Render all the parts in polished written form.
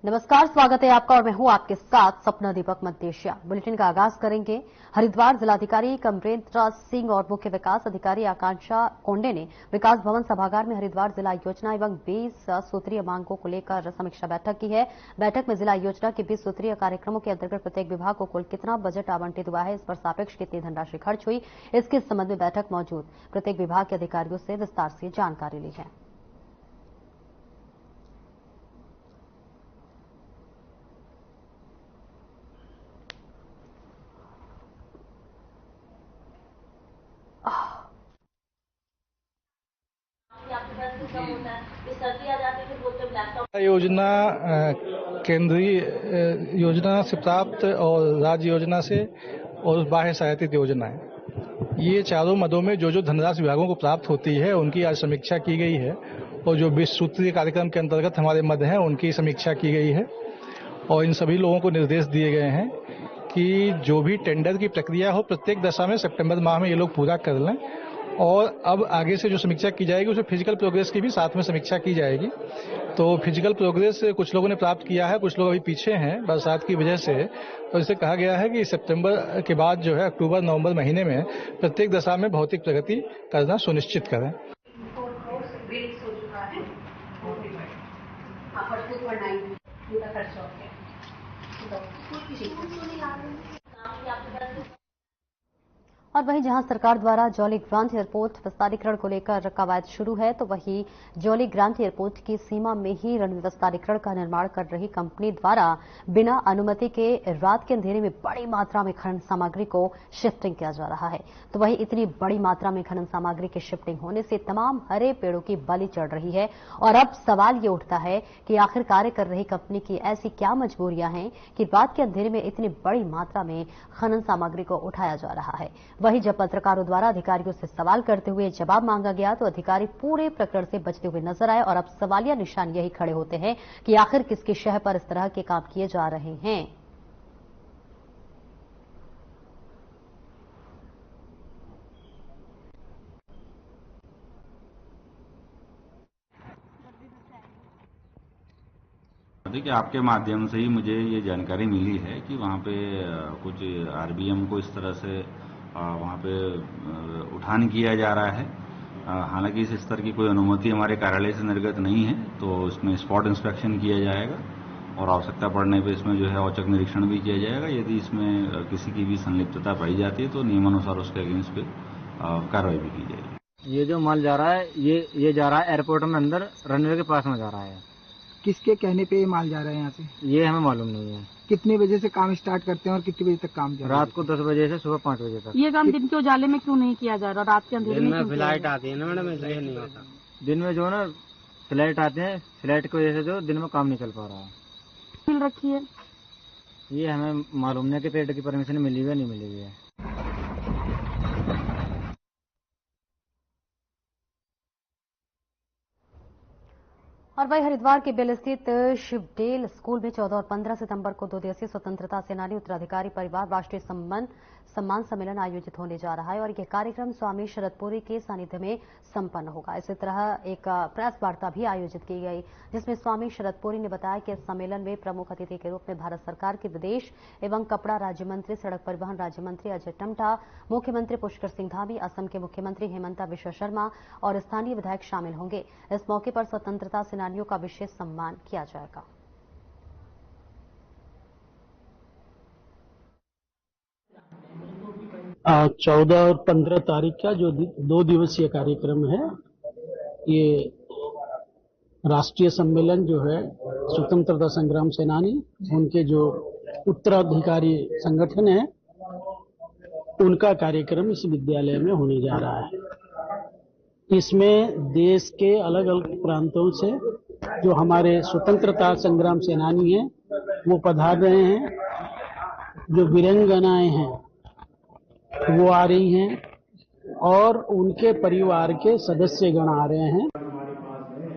नमस्कार, स्वागत है आपका और मैं हूं आपके साथ सपना दीपक मदेशिया। बुलेटिन का आगाज करेंगे। हरिद्वार जिलाधिकारी कमरेंद्र सिंह और मुख्य विकास अधिकारी आकांक्षा कोंडे ने विकास भवन सभागार में हरिद्वार जिला योजना एवं 20 सूत्रीय मांगों को लेकर समीक्षा बैठक की है। बैठक में जिला योजना के 20 सूत्रीय कार्यक्रमों के अंतर्गत प्रत्येक विभाग को कुल कितना बजट आवंटित हुआ है, इस पर सापेक्ष कितनी धनराशि खर्च हुई, इसके संबंध में बैठक मौजूद प्रत्येक विभाग के अधिकारियों से विस्तार से जानकारी ली है। योजना केंद्रीय योजना से प्राप्त और राज्य योजना से और बाह्य सहायतित योजना है। ये चारों मदों में जो धनराशि विभागों को प्राप्त होती है उनकी आज समीक्षा की गई है और जो 20 सूत्रीय कार्यक्रम के अंतर्गत हमारे मद हैं उनकी समीक्षा की गई है और इन सभी लोगों को निर्देश दिए गए हैं कि जो भी टेंडर की प्रक्रिया हो प्रत्येक दशा में सितंबर माह में ये लोग पूरा कर लें और अब आगे से जो समीक्षा की जाएगी उसमें फिजिकल प्रोग्रेस की भी साथ में समीक्षा की जाएगी। तो फिजिकल प्रोग्रेस कुछ लोगों ने प्राप्त किया है, कुछ लोग अभी पीछे हैं बरसात की वजह से, तो इसे कहा गया है कि सितंबर के बाद जो है अक्टूबर नवंबर महीने में प्रत्येक दशा में भौतिक प्रगति करना सुनिश्चित करें। और वहीं जहां सरकार द्वारा जौली ग्रांट एयरपोर्ट विस्तारीकरण को लेकर कवायद शुरू है, तो वहीं जौली ग्रांट एयरपोर्ट की सीमा में ही रनवे विस्तारीकरण का निर्माण कर रही कंपनी द्वारा बिना अनुमति के रात के अंधेरे में बड़ी मात्रा में खनन सामग्री को शिफ्टिंग किया जा रहा है। तो वहीं इतनी बड़ी मात्रा में खनन सामग्री की शिफ्टिंग होने से तमाम हरे पेड़ों की बलि चढ़ रही है और अब सवाल ये उठता है कि आखिर कार्य कर रही कंपनी की ऐसी क्या मजबूरियां हैं कि रात के अंधेरे में इतनी बड़ी मात्रा में खनन सामग्री को उठाया जा रहा है। वहीं जब पत्रकारों द्वारा अधिकारियों से सवाल करते हुए जवाब मांगा गया तो अधिकारी पूरे प्रकरण से बचते हुए नजर आए और अब सवालिया निशान यही खड़े होते हैं कि आखिर किसकी शह पर इस तरह के काम किए जा रहे हैं। देखिए, आपके माध्यम से ही मुझे ये जानकारी मिली है कि वहाँ पे कुछ आरबीएम को इस तरह से वहाँ पे उठान किया जा रहा है। हालांकि इस स्तर की कोई अनुमति हमारे कार्यालय से निर्गत नहीं है, तो इसमें स्पॉट इंस्पेक्शन किया जाएगा और आवश्यकता पड़ने पर इसमें जो है औचक निरीक्षण भी किया जाएगा। यदि इसमें किसी की भी संलिप्तता पाई जाती है तो नियमानुसार उसके अगेंस्ट पे कार्रवाई भी की जाएगी। ये जो माल जा रहा है ये जा रहा है एयरपोर्ट में अंदर रनवे के पास में जा रहा है। किसके कहने पे ये माल जा रहा है यहाँ से? ये हमें मालूम नहीं है। कितने बजे से काम स्टार्ट करते हैं और कितने बजे तक काम चलता है? रात को 10 बजे से सुबह 5 बजे तक। ये काम दिन के उजाले में क्यों नहीं किया जा रहा? रात के अंधेरे में क्यों? फ्लाइट आती है ना मैडम, इसलिए नहीं होता। दिन में जो है ना फ्लाइट आते हैं, फ्लाइट की वजह से जो दिन में काम नहीं चल पा रहा है। मिल रखी है ये हमें मालूम नहीं कि पेड़ की परमिशन मिली हुई है नहीं मिली हुई है। और वही हरिद्वार के बेल स्थित शिवडेल स्कूल में 14 और 15 सितंबर को 2 दिवसीय स्वतंत्रता सेनानी उत्तराधिकारी परिवार राष्ट्रीय सम्मान सम्मेलन आयोजित होने जा रहा है और यह कार्यक्रम स्वामी शरदपुरी के सानिध्य में संपन्न होगा। इसी तरह एक प्रेस वार्ता भी आयोजित की गई जिसमें स्वामी शरदपुरी ने बताया कि इस सम्मेलन में प्रमुख अतिथि के रूप में भारत सरकार के विदेश एवं कपड़ा राज्य मंत्री, सड़क परिवहन राज्य मंत्री अजय टम्टा, मुख्यमंत्री पुष्कर सिंह धामी, असम के मुख्यमंत्री हेमंता बिश्वा शर्मा और स्थानीय विधायक शामिल होंगे। इस मौके पर स्वतंत्रता सेनानियों का विशेष सम्मान किया जाएगा। आज 14 और 15 तारीख का जो 2 दिवसीय कार्यक्रम है, ये राष्ट्रीय सम्मेलन जो है स्वतंत्रता संग्राम सेनानी उनके जो उत्तराधिकारी संगठन है उनका कार्यक्रम इस विद्यालय में होने जा रहा है। इसमें देश के अलग अलग प्रांतों से जो हमारे स्वतंत्रता संग्राम सेनानी हैं वो पधार रहे हैं, जो वीरांगनाएं हैं वो आ रही हैं और उनके परिवार के सदस्यगण आ रहे हैं। हमारे पास है,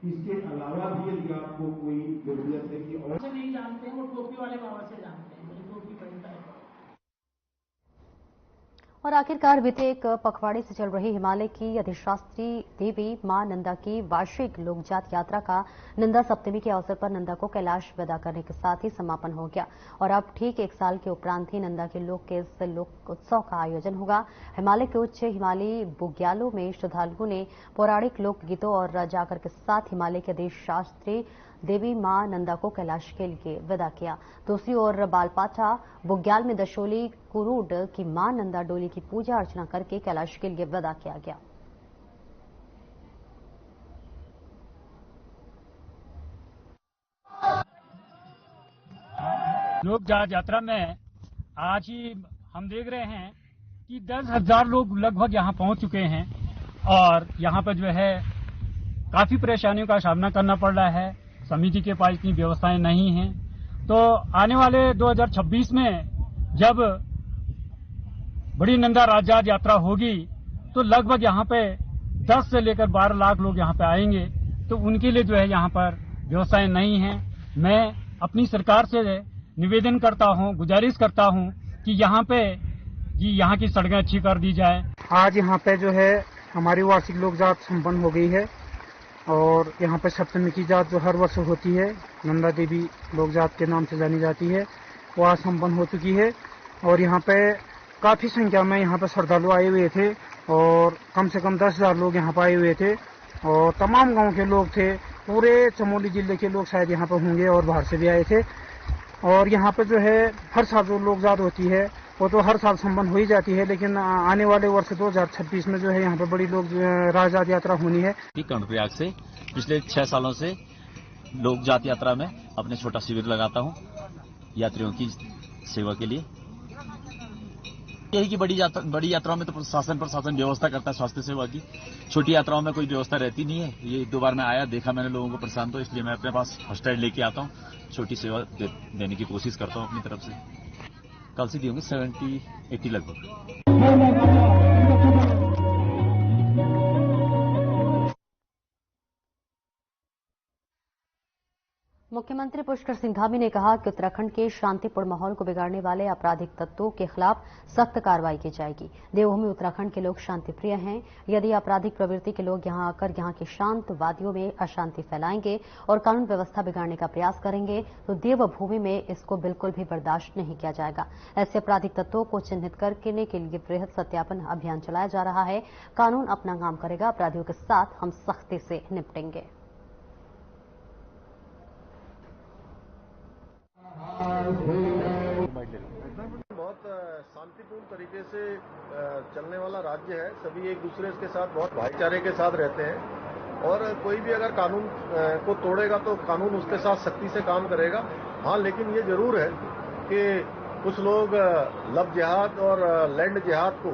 इसके अलावा भी यदि आपको कोई जरूरत है कि और नहीं जानते हैं, वो टोपी वाले बाबा से जानते हैं, मुझे टोपी पहनता है। और आखिरकार बीते एक पखवाड़े से चल रही हिमालय की अधिष्ठात्री देवी मां नंदा की वार्षिक लोकजात यात्रा का नंदा सप्तमी के अवसर पर नंदा को कैलाश विदा करने के साथ ही समापन हो गया और अब ठीक एक साल के उपरांत ही नंदा के लोक के इस लोक उत्सव का आयोजन होगा। हिमालय के उच्च हिमालयी बुग्यालों में श्रद्धालुओं ने पौराणिक लोकगीतों और जाकर के साथ हिमालय के अधिष्ठात्री देवी मां नंदा को कैलाश के लिए विदा किया। दूसरी ओर बालपाटा बुग्याल में दशोली कुरूड की मां नंदा डोली की पूजा अर्चना करके कैलाश के लिए विदा किया गया। लोक जात यात्रा में आज ही हम देख रहे हैं कि 10,000 लोग लगभग यहां पहुंच चुके हैं और यहां पर जो है काफी परेशानियों का सामना करना पड़ रहा है। समिति के पास इतनी व्यवस्थाएं नहीं हैं, तो आने वाले 2026 में जब बड़ी नंदा राजजात यात्रा होगी तो लगभग यहाँ पे 10 से लेकर 12 लाख लोग यहाँ पे आएंगे, तो उनके लिए जो है यहाँ पर व्यवस्थाएं नहीं हैं। मैं अपनी सरकार से निवेदन करता हूँ, गुजारिश करता हूँ कि यहाँ पे यहाँ की सड़कें अच्छी कर दी जाए। आज यहाँ पे जो है हमारी वार्षिक लोक जात संपन्न हो गई है और यहाँ पे सप्तमी की जात जो हर वर्ष होती है, नंदा देवी लोक जात के नाम से जानी जाती है, वो आज संपन्न हो चुकी है। और यहाँ पे काफी संख्या में यहाँ पे श्रद्धालु आए हुए थे और कम से कम 10,000 लोग यहाँ पे आए हुए थे और तमाम गांव के लोग थे, पूरे चमोली जिले के लोग शायद यहाँ पे होंगे और बाहर से भी आए थे। और यहाँ पे जो है हर साल जो लोक जात होती है वो तो हर साल संपन्न हो ही जाती है, लेकिन आने वाले वर्ष 2026 में जो है यहाँ पे बड़ी लोक राजजात यात्रा होनी है। कर्णप्रयाग से पिछले 6 सालों से लोक जात यात्रा में अपने छोटा शिविर लगाता हूँ यात्रियों की सेवा के लिए। यही कि बड़ी यात्राओं में तो प्रशासन व्यवस्था करता है स्वास्थ्य सेवा की, छोटी यात्राओं में कोई व्यवस्था रहती नहीं है। ये 2 बार मैं आया, देखा मैंने लोगों को परेशान, तो इसलिए मैं अपने पास फर्स्ट एड लेके आता हूँ, छोटी सेवा देने की कोशिश करता हूँ अपनी तरफ से। कल से दी होंगी 70-80 लगभग। मुख्यमंत्री पुष्कर सिंह धामी ने कहा कि उत्तराखंड के शांतिपूर्ण माहौल को बिगाड़ने वाले आपराधिक तत्वों के खिलाफ सख्त कार्रवाई की जाएगी। देवभूमि उत्तराखंड के लोग शांतिप्रिय हैं। यदि आपराधिक प्रवृत्ति के लोग यहां आकर यहां की शांत वादियों में अशांति फैलाएंगे और कानून व्यवस्था बिगाड़ने का प्रयास करेंगे तो देवभूमि में इसको बिल्कुल भी बर्दाश्त नहीं किया जाएगा। ऐसे आपराधिक तत्वों को चिन्हित करने के लिए वृहद सत्यापन अभियान चलाया जा रहा है। कानून अपना काम करेगा, अपराधियों के साथ हम सख्ती से निपटेंगे। बहुत शांतिपूर्ण तरीके से चलने वाला राज्य है। सभी एक दूसरे के साथ बहुत भाईचारे के साथ रहते हैं और कोई भी अगर कानून को तोड़ेगा तो कानून उसके साथ सख्ती से काम करेगा। हाँ, लेकिन ये जरूर है कि कुछ लोग लव जिहाद और लैंड जिहाद को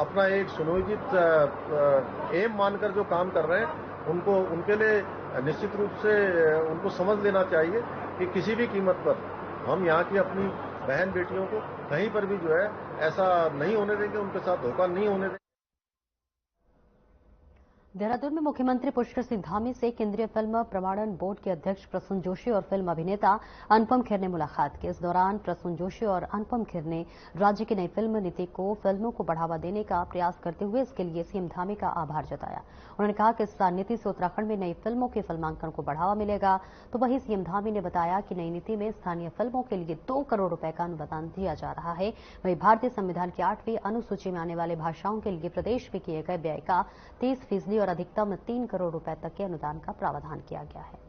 अपना एक सुनियोजित एम मानकर जो काम कर रहे हैं, उनको उनके लिए निश्चित रूप से उनको समझ लेना चाहिए कि किसी भी कीमत पर हम यहाँ की अपनी बहन बेटियों को कहीं पर भी जो है ऐसा नहीं होने देंगे, उनके साथ धोखा नहीं होने देंगे। देहरादून में मुख्यमंत्री पुष्कर सिंह धामी से केंद्रीय फिल्म प्रमाणन बोर्ड के अध्यक्ष प्रसून जोशी और फिल्म अभिनेता अनुपम खेर ने मुलाकात की। इस दौरान प्रसून जोशी और अनुपम खेर ने राज्य की नई फिल्म नीति को फिल्मों को बढ़ावा देने का प्रयास करते हुए इसके लिए सीएम धामी का आभार जताया। उन्होंने कहा कि इस नीति से उत्तराखंड में नई फिल्मों के फिल्मांकन को बढ़ावा मिलेगा। तो वहीं सीएम धामी ने बताया कि नई नीति में स्थानीय फिल्मों के लिए 2 करोड़ रुपए का अनुदान दिया जा रहा है। वहीं भारतीय संविधान की 8वीं अनुसूची में आने वाले भाषाओं के लिए प्रदेश में किए गए व्यय का 30% और अधिकतम 3 करोड़ रुपए तक के अनुदान का प्रावधान किया गया है।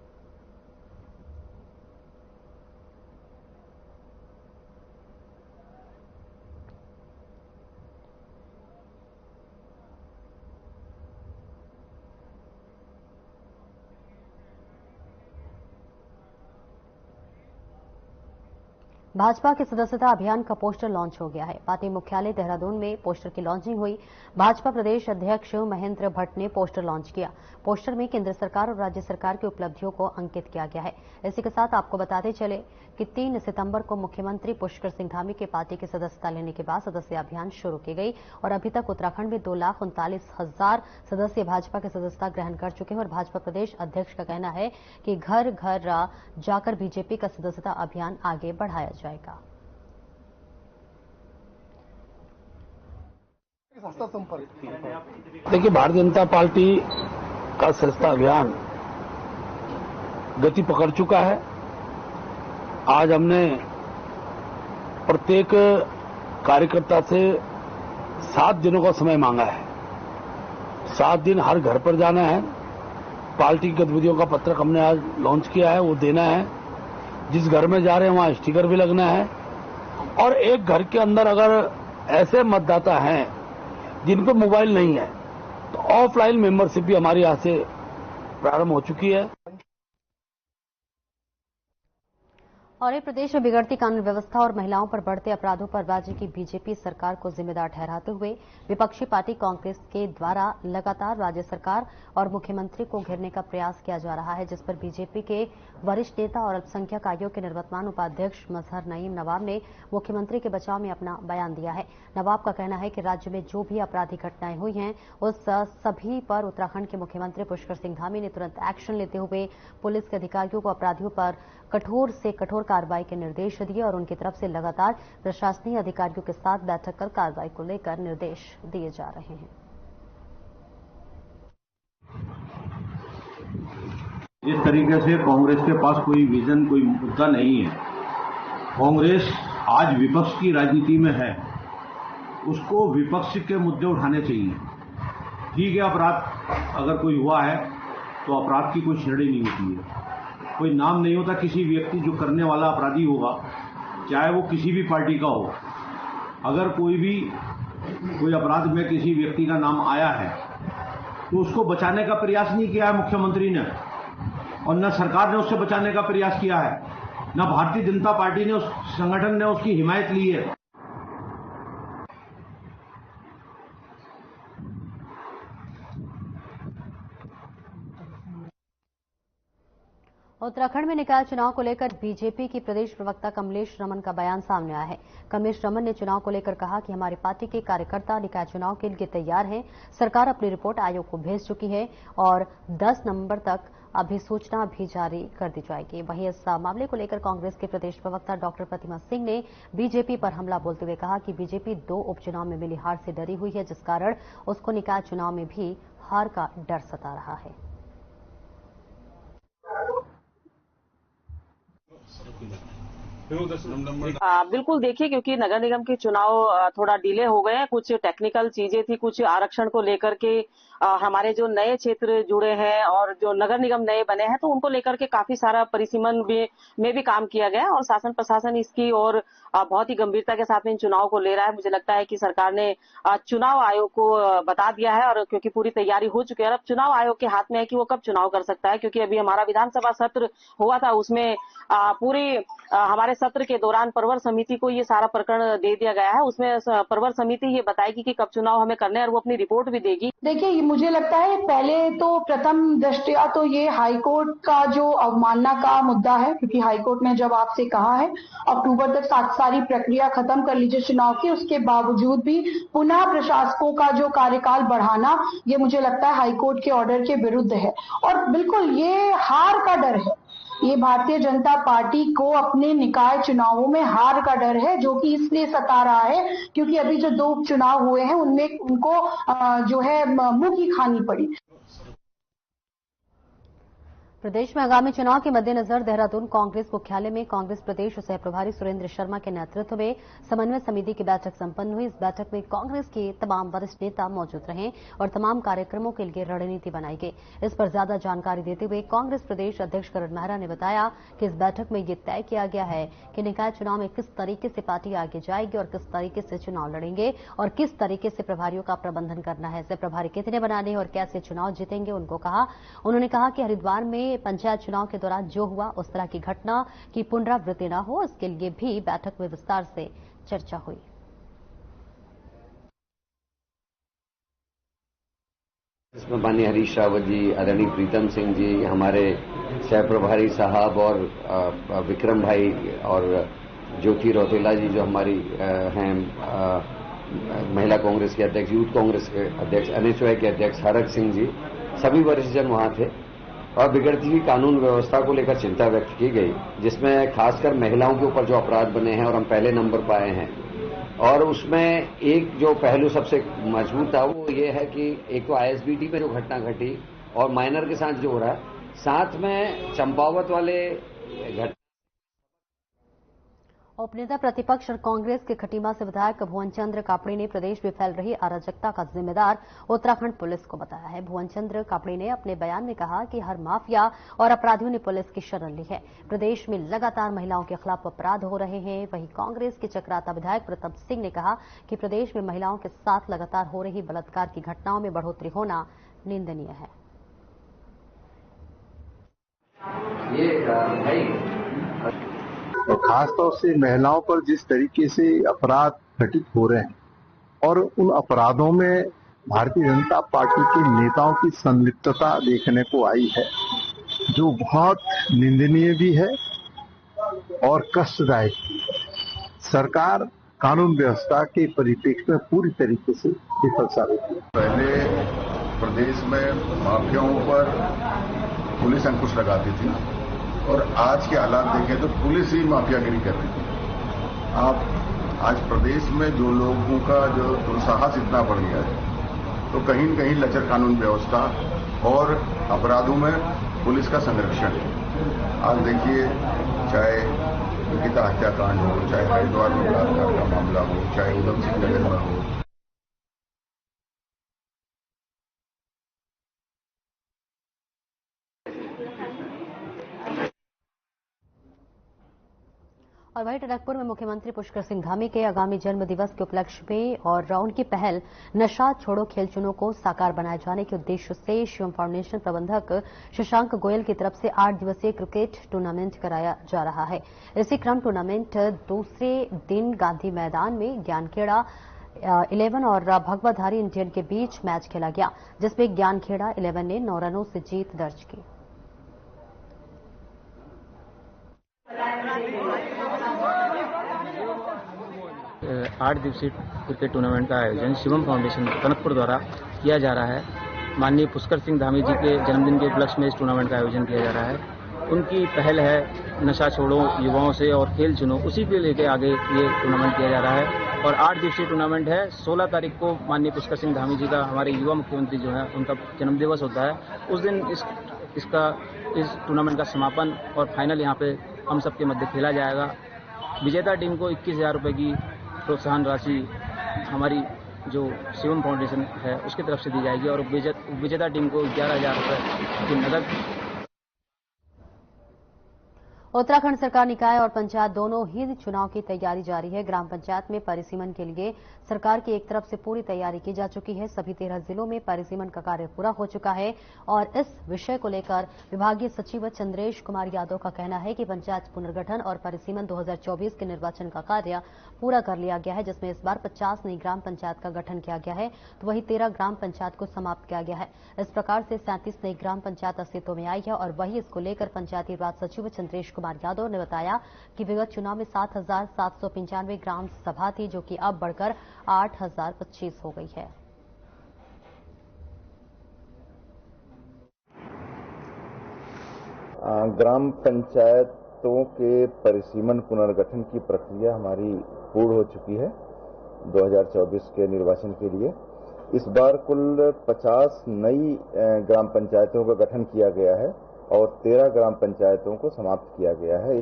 भाजपा के सदस्यता अभियान का पोस्टर लॉन्च हो गया है। पार्टी मुख्यालय देहरादून में पोस्टर की लॉन्चिंग हुई। भाजपा प्रदेश अध्यक्ष महेंद्र भट्ट ने पोस्टर लॉन्च किया। पोस्टर में केंद्र सरकार और राज्य सरकार की उपलब्धियों को अंकित किया गया है। इसी के साथ आपको बताते चले कि 3 सितंबर को मुख्यमंत्री पुष्कर सिंह धामी के पार्टी की सदस्यता लेने के बाद सदस्य अभियान शुरू की गई और अभी तक उत्तराखंड में 2,39,000 सदस्य भाजपा की सदस्यता ग्रहण कर चुके हैं और भाजपा प्रदेश अध्यक्ष का कहना है कि घर घर जाकर बीजेपी का सदस्यता अभियान आगे बढ़ाया जाएगा। देखिए, भारतीय जनता पार्टी का सदस्यता अभियान गति पकड़ चुका है। आज हमने प्रत्येक कार्यकर्ता से 7 दिनों का समय मांगा है। 7 दिन हर घर पर जाना है। पार्टी की गतिविधियों का पत्रक हमने आज लॉन्च किया है, वो देना है। जिस घर में जा रहे हैं वहां स्टिकर भी लगना है। और एक घर के अंदर अगर ऐसे मतदाता हैं जिन पर मोबाइल नहीं है तो ऑफलाइन मेंबरशिप भी हमारी यहां से प्रारंभ हो चुकी है। और ये प्रदेश में बिगड़ती कानून व्यवस्था और महिलाओं पर बढ़ते अपराधों पर राज्य की बीजेपी सरकार को जिम्मेदार ठहराते हुए विपक्षी पार्टी कांग्रेस के द्वारा लगातार राज्य सरकार और मुख्यमंत्री को घेरने का प्रयास किया जा रहा है, जिस पर बीजेपी के वरिष्ठ नेता और अल्पसंख्यक आयोग के निवर्तमान उपाध्यक्ष मजहर नईम नवाब ने मुख्यमंत्री के बचाव में अपना बयान दिया है। नवाब का कहना है कि राज्य में जो भी आपराधिक घटनाएं हुई हैं उस सभी पर उत्तराखंड के मुख्यमंत्री पुष्कर सिंह धामी ने तुरंत एक्शन लेते हुए पुलिस के अधिकारियों को अपराधियों पर कठोर से कठोर कार्रवाई के निर्देश दिए और उनकी तरफ से लगातार प्रशासनिक अधिकारियों के साथ बैठक कर कार्रवाई को लेकर निर्देश दिए जा रहे हैं। इस तरीके से कांग्रेस के पास कोई विजन, कोई मुद्दा नहीं है। कांग्रेस आज विपक्ष की राजनीति में है, उसको विपक्ष के मुद्दे उठाने चाहिए। ठीक है, अपराध अगर कोई हुआ है तो अपराध की कोई श्रेणी नहीं होती है, कोई नाम नहीं होता। किसी व्यक्ति जो करने वाला अपराधी होगा, चाहे वो किसी भी पार्टी का हो, अगर कोई अपराध में किसी व्यक्ति का नाम आया है तो उसको बचाने का प्रयास नहीं किया है मुख्यमंत्री ने, और न सरकार ने उससे बचाने का प्रयास किया है, न भारतीय जनता पार्टी ने, उस संगठन ने उसकी हिमायत ली है। उत्तराखंड में निकाय चुनाव को लेकर बीजेपी की प्रदेश प्रवक्ता कमलेश रमन का बयान सामने आया है। कमलेश रमन ने चुनाव को लेकर कहा कि हमारी पार्टी के कार्यकर्ता निकाय चुनाव के लिए तैयार हैं। सरकार अपनी रिपोर्ट आयोग को भेज चुकी है और 10 नवंबर तक अधिसूचना भी जारी कर दी जाएगी। वहीं इस मामले को लेकर कांग्रेस के प्रदेश प्रवक्ता डॉक्टर प्रतिमा सिंह ने बीजेपी पर हमला बोलते हुए कहा कि बीजेपी 2 उपचुनाव में मिली हार से डरी हुई है, जिस कारण उसको निकाय चुनाव में भी हार का डर सता रहा है। बिल्कुल, देखिए, क्योंकि नगर निगम के चुनाव थोड़ा डिले हो गए हैं। कुछ टेक्निकल चीजें थी, कुछ आरक्षण को लेकर के हमारे जो नए क्षेत्र जुड़े हैं और जो नगर निगम नए बने हैं तो उनको लेकर के काफी सारा परिसीमन में भी काम किया गया और शासन प्रशासन इसकी और बहुत ही गंभीरता के साथ में इन चुनाव को ले रहा है। मुझे लगता है कि सरकार ने चुनाव आयोग को बता दिया है और क्योंकि पूरी तैयारी हो चुकी है, अब चुनाव आयोग के हाथ में है कि वो कब चुनाव कर सकता है, क्योंकि अभी हमारा विधानसभा सत्र हुआ था, उसमें पूरी हमारे सत्र के दौरान परवर समिति को ये सारा प्रकरण दे दिया गया है। उसमें परवर समिति ये बताएगी कि कब चुनाव हमें करने हैं और वो अपनी रिपोर्ट भी देगी। देखिए, मुझे लगता है पहले तो प्रथम दृष्टया तो ये हाईकोर्ट का जो अवमानना का मुद्दा है, क्योंकि हाईकोर्ट ने जब आपसे कहा है अक्टूबर तक सारी प्रक्रिया खत्म कर लीजिए चुनाव की, उसके बावजूद भी पुनः प्रशासकों का जो कार्यकाल बढ़ाना, ये मुझे लगता है हाईकोर्ट के ऑर्डर के विरुद्ध है और बिल्कुल ये हार का डर है। ये भारतीय जनता पार्टी को अपने निकाय चुनावों में हार का डर है, जो कि इसलिए सता रहा है क्योंकि अभी जो 2 उपचुनाव हुए हैं उनमें उनको जो है मुंह की खानी पड़ी। प्रदेश में आगामी चुनाव के मद्देनजर देहरादून कांग्रेस मुख्यालय में कांग्रेस प्रदेश सह प्रभारी सुरेंद्र शर्मा के नेतृत्व में समन्वय समिति की बैठक संपन्न हुई। इस बैठक में कांग्रेस के तमाम वरिष्ठ नेता मौजूद रहे और तमाम कार्यक्रमों के लिए रणनीति बनाई गई। इस पर ज्यादा जानकारी देते हुए कांग्रेस प्रदेश अध्यक्ष करण मेहरा ने बताया कि इस बैठक में ये तय किया गया है कि निकाय चुनाव में किस तरीके से पार्टी आगे जाएगी और किस तरीके से चुनाव लड़ेंगे और किस तरीके से प्रभारियों का प्रबंधन करना है, ऐसे प्रभारी कितने बनाने और कैसे चुनाव जीतेंगे उन्होंने कहा कि हरिद्वार में पंचायत चुनाव के दौरान जो हुआ उस तरह की घटना की पुनरावृत्ति न हो, इसके लिए भी बैठक में विस्तार से चर्चा हुई। इसमें माननीय हरीश रावत जी, आदरणीय प्रीतम सिंह जी, हमारे सह प्रभारी साहब और विक्रम भाई और ज्योति रौतेला जी जो हमारी हैं महिला कांग्रेस के अध्यक्ष, यूथ कांग्रेस के अध्यक्ष, एनएचओआई के अध्यक्ष हरक सिंह जी, सभी वरिष्ठ जन वहां थे और बिगड़ती हुई कानून व्यवस्था को लेकर चिंता व्यक्त की गई, जिसमें खासकर महिलाओं के ऊपर जो अपराध बने हैं और हम पहले नंबर पर आए हैं, और उसमें एक जो पहलू सबसे मजबूत था वो ये है कि एक तो आईएसबीटी में जो घटना घटी और माइनर के साथ जो हो रहा है, साथ में चंपावत वाले घटना। उपनेता प्रतिपक्ष और कांग्रेस के खटीमा से विधायक भुवन चंद्र कापड़ी ने प्रदेश में फैल रही अराजकता का जिम्मेदार उत्तराखंड पुलिस को बताया है। भुवन चंद्र कापड़ी ने अपने बयान में कहा कि हर माफिया और अपराधियों ने पुलिस की शरण ली है। प्रदेश में लगातार महिलाओं के खिलाफ अपराध हो रहे हैं। वहीं कांग्रेस के चक्राता विधायक प्रताप सिंह ने कहा कि प्रदेश में महिलाओं के साथ लगातार हो रही बलात्कार की घटनाओं में बढ़ोतरी होना निंदनीय है। और खासतौर से महिलाओं पर जिस तरीके से अपराध घटित हो रहे हैं और उन अपराधों में भारतीय जनता पार्टी के नेताओं की संलिप्तता देखने को आई है, जो बहुत निंदनीय भी है और कष्टदायक भी है। सरकार कानून व्यवस्था के परिप्रेक्ष्य में पूरी तरीके से विफल साबित हुई। पहले प्रदेश में माफियाओं पर पुलिस अंकुश लगाती थी और आज के हालात देखें तो पुलिस ही माफियागिरी कर रही है। आप आज प्रदेश में जो लोगों का जो दुस्साहस इतना बढ़ गया है, तो कहीं न कहीं लचर कानून व्यवस्था और अपराधों में पुलिस का संरक्षण है। आज देखिए, चाहे निकिता हत्याकांड हो, चाहे हरिद्वार में बलात्कार का मामला हो, चाहे उधम सिंह नगर में हो, और वहीं टनकपुर में मुख्यमंत्री पुष्कर सिंह धामी के आगामी जन्म दिवस के उपलक्ष्य में और उनकी पहल नशा छोड़ो खेल चुनो को साकार बनाए जाने के उद्देश्य से शिवम फाउंडेशन प्रबंधक शशांक गोयल की तरफ से 8 दिवसीय क्रिकेट टूर्नामेंट कराया जा रहा है। इसी क्रम टूर्नामेंट दूसरे दिन गांधी मैदान में ज्ञानखेड़ा 11 और भगवाधारी इंडियन के बीच मैच खेला गया, जिसमें ज्ञानखेड़ा 11 ने 9 रनों से जीत दर्ज की। आठ दिवसीय क्रिकेट टूर्नामेंट का आयोजन शिवम फाउंडेशन टनकपुर द्वारा किया जा रहा है। माननीय पुष्कर सिंह धामी जी के जन्मदिन के उपलक्ष्य में इस टूर्नामेंट का आयोजन किया जा रहा है। उनकी पहल है नशा छोड़ो युवाओं से और खेल चुनो, उसी के लेके आगे ये टूर्नामेंट किया जा रहा है और 8 दिवसीय टूर्नामेंट है। 16 तारीख को माननीय पुष्कर सिंह धामी जी का, हमारे युवा मुख्यमंत्री जो है, उनका जन्मदिवस होता है। उस दिन इस टूर्नामेंट का समापन और फाइनल यहाँ पे हम सबके मध्य खेला जाएगा। विजेता टीम को 21,000 रुपये की प्रोत्साहन राशि हमारी जो शिवम फाउंडेशन है उसकी तरफ से दी जाएगी और विजेता टीम को 11,000 रुपये की नकद। उत्तराखंड सरकार निकाय और पंचायत दोनों ही चुनाव की तैयारी जारी है। ग्राम पंचायत में परिसीमन के लिए सरकार की एक तरफ से पूरी तैयारी की जा चुकी है। सभी 13 जिलों में परिसीमन का कार्य पूरा हो चुका है और इस विषय को लेकर विभागीय सचिव चंद्रेश कुमार यादव का कहना है कि पंचायत पुनर्गठन और परिसीमन 2024 के निर्वाचन का कार्य पूरा कर लिया गया है, जिसमें इस बार 50 नई ग्राम पंचायत का गठन किया गया है, तो वहीं 13 ग्राम पंचायत को समाप्त किया गया है। इस प्रकार से 37 नई ग्राम पंचायत अस्तित्व में आई है और वही इसको लेकर पंचायती राज सचिव चंद्रेश कुमार यादव ने बताया कि विगत चुनाव में 7,795 ग्राम सभा थी, जो कि अब बढ़कर 8,025 हो गई है। ग्राम पंचायतों के परिसीमन पुनर्गठन की प्रक्रिया हमारी पूर्ण हो चुकी है 2024 के निर्वाचन के लिए। इस बार कुल 50 नई ग्राम पंचायतों का गठन किया गया है और 13 ग्राम पंचायतों को समाप्त किया गया है।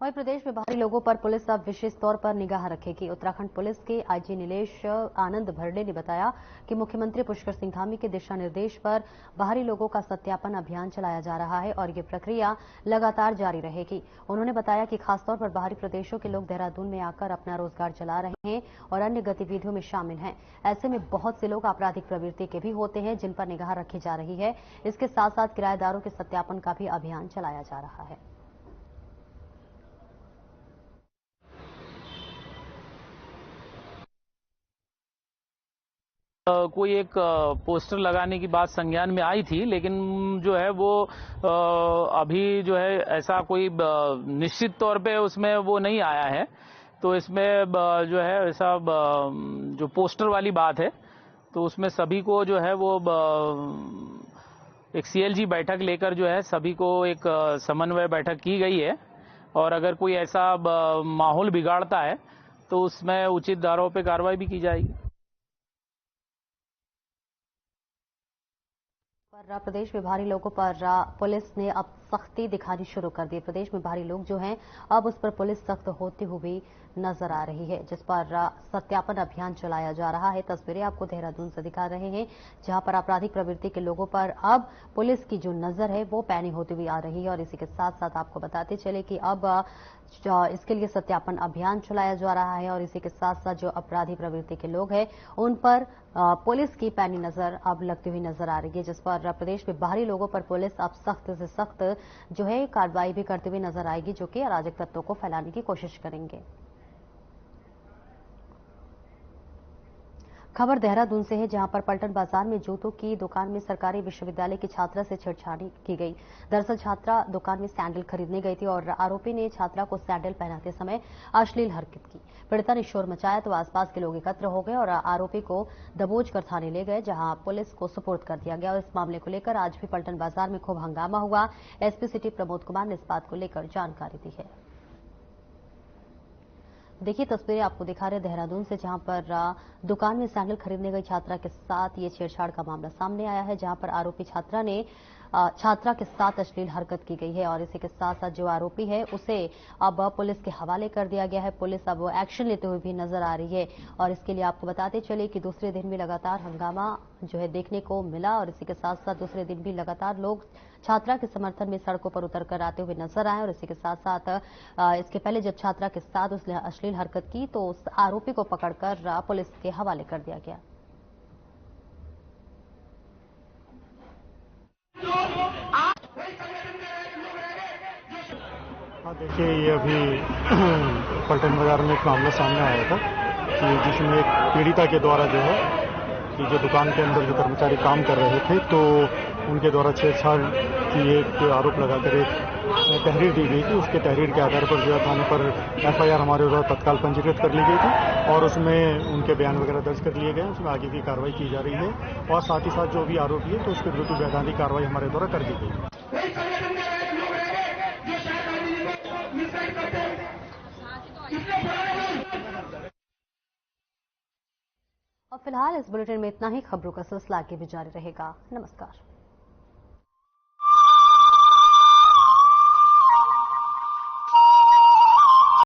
वहीं प्रदेश में बाहरी लोगों पर पुलिस अब विशेष तौर पर निगाह रखेगी। उत्तराखंड पुलिस के आईजी नीलेश आनंद भरडे ने बताया कि मुख्यमंत्री पुष्कर सिंह धामी के दिशा निर्देश पर बाहरी लोगों का सत्यापन अभियान चलाया जा रहा है और ये प्रक्रिया लगातार जारी रहेगी। उन्होंने बताया कि खासतौर पर बाहरी प्रदेशों के लोग देहरादून में आकर अपना रोजगार चला रहे हैं और अन्य गतिविधियों में शामिल हैं। ऐसे में बहुत से लोग आपराधिक प्रवृत्ति के भी होते हैं, जिन पर निगाह रखी जा रही है। इसके साथ साथ किराएदारों के सत्यापन का भी अभियान चलाया जा रहा है। कोई एक पोस्टर लगाने की बात संज्ञान में आई थी, लेकिन जो है वो अभी जो है ऐसा कोई निश्चित तौर पे उसमें वो नहीं आया है। तो इसमें जो है ऐसा जो पोस्टर वाली बात है, तो उसमें सभी को जो है वो एक सीएलजी बैठक लेकर जो है सभी को एक समन्वय बैठक की गई है और अगर कोई ऐसा माहौल बिगाड़ता है तो उसमें उचित धाराओं पे कार्रवाई भी की जाएगी। प्रदेश में भारी लोगों पर पुलिस ने अब सख्ती दिखानी शुरू कर दी। प्रदेश में भारी लोग जो हैं अब उस पर पुलिस सख्त होती हुई नजर आ रही है, जिस पर सत्यापन अभियान चलाया जा रहा है। तस्वीरें आपको देहरादून से दिखा रहे हैं, जहां पर आपराधिक प्रवृत्ति के लोगों पर अब पुलिस की जो नजर है वो पैनी होती हुई आ रही है। और इसी के साथ साथ आपको बताते चले कि अब इसके लिए सत्यापन अभियान चलाया जा रहा है और इसी के साथ साथ जो अपराधी प्रवृत्ति के लोग हैं उन पर पुलिस की पैनी नजर अब लगती हुई नजर आ रही है, जिस पर प्रदेश में बाहरी लोगों पर पुलिस अब सख्त से सख्त जो है कार्रवाई भी करती हुई नजर आएगी, जो कि अराजक तत्वों को फैलाने की कोशिश करेंगे। खबर देहरादून से है, जहां पर पलटन बाजार में जूतों की दुकान में सरकारी विश्वविद्यालय की छात्रा से छेड़छाड़ी की गई। दरअसल छात्रा दुकान में सैंडल खरीदने गई थी और आरोपी ने छात्रा को सैंडल पहनाते समय अश्लील हरकत की। पीड़िता ने शोर मचाया तो आसपास के लोग एकत्र हो गए और आरोपी को दबोच कर थाने ले गए, जहां पुलिस को सुपुर्द कर दिया गया। और इस मामले को लेकर आज भी पलटन बाजार में खूब हंगामा हुआ। एसपी सिटी प्रमोद कुमार ने इस बात को लेकर जानकारी दी है। देखिए तस्वीरें आपको दिखा रहे देहरादून से, जहां पर दुकान में सैंडल खरीदने गई छात्रा के साथ ये छेड़छाड़ का मामला सामने आया है, जहां पर आरोपी छात्रा के साथ अश्लील हरकत की गई है। और इसी के साथ साथ जो आरोपी है उसे अब पुलिस के हवाले कर दिया गया है। पुलिस अब एक्शन लेते हुए भी नजर आ रही है। और इसके लिए आपको बताते चले कि दूसरे दिन भी लगातार हंगामा जो है देखने को मिला और इसी के साथ साथ दूसरे दिन भी लगातार लोग छात्रा के समर्थन में सड़कों पर उतरकर आते हुए नजर आए। और इसी के साथ साथ इसके पहले जब छात्रा के साथ उसने अश्लील हरकत की तो उस आरोपी को पकड़कर पुलिस के हवाले कर दिया गया। देखिए ये अभी पलटन बाजार में एक मामला सामने आया था कि जिसमें एक पीड़िता के द्वारा जो है कि जो दुकान के अंदर जो कर्मचारी काम कर रहे थे तो उनके द्वारा छेड़छाड़ की एक आरोप लगाकर एक तहरीर दी गई थी। उसके तहरीर के आधार पर जो है थाने पर एफआईआर हमारे द्वारा तत्काल पंजीकृत कर ली गई थी और उसमें उनके बयान वगैरह दर्ज कर लिए गए। उसमें आगे की कार्रवाई की जा रही है और साथ ही साथ जो भी आरोपी है तो उसके विरुद्ध वैधानिक कार्रवाई हमारे द्वारा कर दी गई। और फिलहाल इस बुलेटिन में इतना ही। खबरों का सिलसिला आगे भी जारी रहेगा। नमस्कार।